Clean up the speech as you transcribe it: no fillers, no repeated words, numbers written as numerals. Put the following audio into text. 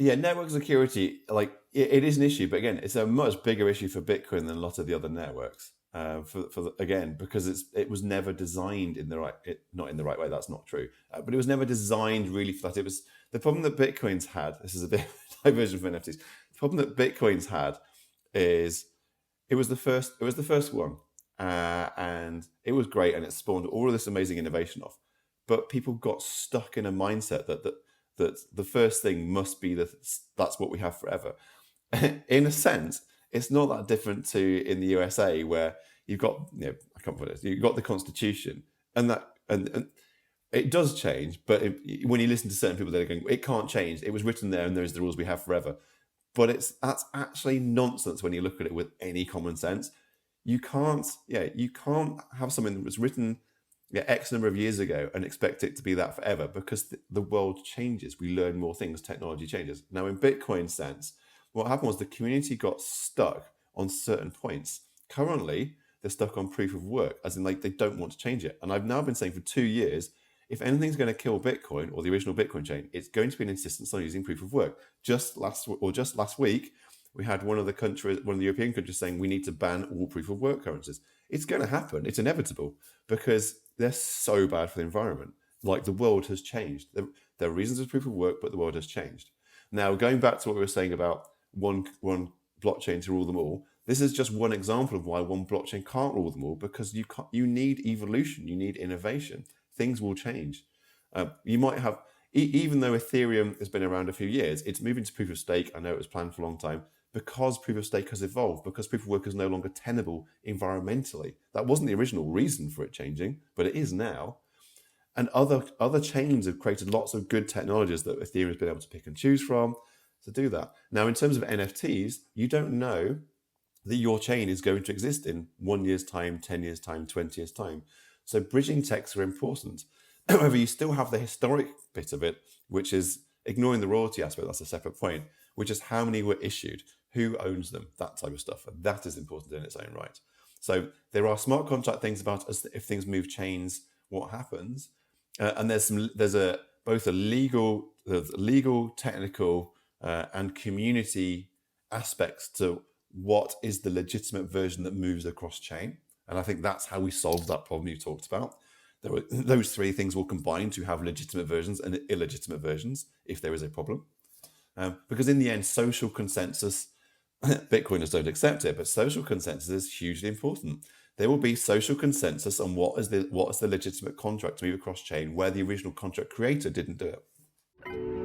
Yeah, network security, like it is an issue, but again, it's a much bigger issue for Bitcoin than a lot of the other networks. Again, because it was never designed in the not in the right way. That's not true, but it was never designed really for that. It was the problem that Bitcoin's had. This is a bit of a diversion from NFTs. The problem that Bitcoin's had is it was the first. It was the first one, and it was great, and it spawned all of this amazing innovation off. But people got stuck in a mindset that the first thing must be that's what we have forever. In a sense, it's not that different to in the USA where you've got I can't put it. You've got the Constitution, and and it does change. But when you listen to certain people, they're going, "It can't change. It was written there, and there's the rules we have forever." But that's actually nonsense when you look at it with any common sense. You can't have something that was written X number of years ago and expect it to be that forever because the world changes. We learn more things, technology changes. Now, in Bitcoin's sense, what happened was the community got stuck on certain points. Currently, they're stuck on proof of work, as in like they don't want to change it. And I've now been saying for 2 years, if anything's going to kill Bitcoin or the original Bitcoin chain, it's going to be an insistence on using proof of work. Just last week, we had one of the European countries saying we need to ban all proof of work currencies. It's going to happen. It's inevitable because they're so bad for the environment. Like the world has changed. There are reasons for proof of work, but the world has changed. Now, going back to what we were saying about one blockchain to rule them all, this is just one example of why one blockchain can't rule them all, because you need evolution, you need innovation. Things will change. You might have, even though Ethereum has been around a few years, it's moving to proof of stake. I know it was planned for a long time because proof of stake has evolved, because proof of work is no longer tenable environmentally. That wasn't the original reason for it changing, but it is now. And other chains have created lots of good technologies that Ethereum has been able to pick and choose from to do that. Now, in terms of NFTs, you don't know that your chain is going to exist in 1 year's time, 10 years' time, 20 years' time. So bridging techs are important. However, you still have the historic bit of it, which is ignoring the royalty aspect. That's a separate point, which is how many were issued, who owns them, that type of stuff. And that is important in its own right. So there are smart contract things about if things move chains, what happens. And there's both a legal, technical, and community aspects to what is the legitimate version that moves across chain. And I think that's how we solve that problem you talked about. Those three things will combine to have legitimate versions and illegitimate versions if there is a problem. Because in the end, social consensus, Bitcoiners don't accept it, but social consensus is hugely important. There will be social consensus on what is the legitimate contract to move across chain where the original contract creator didn't do it.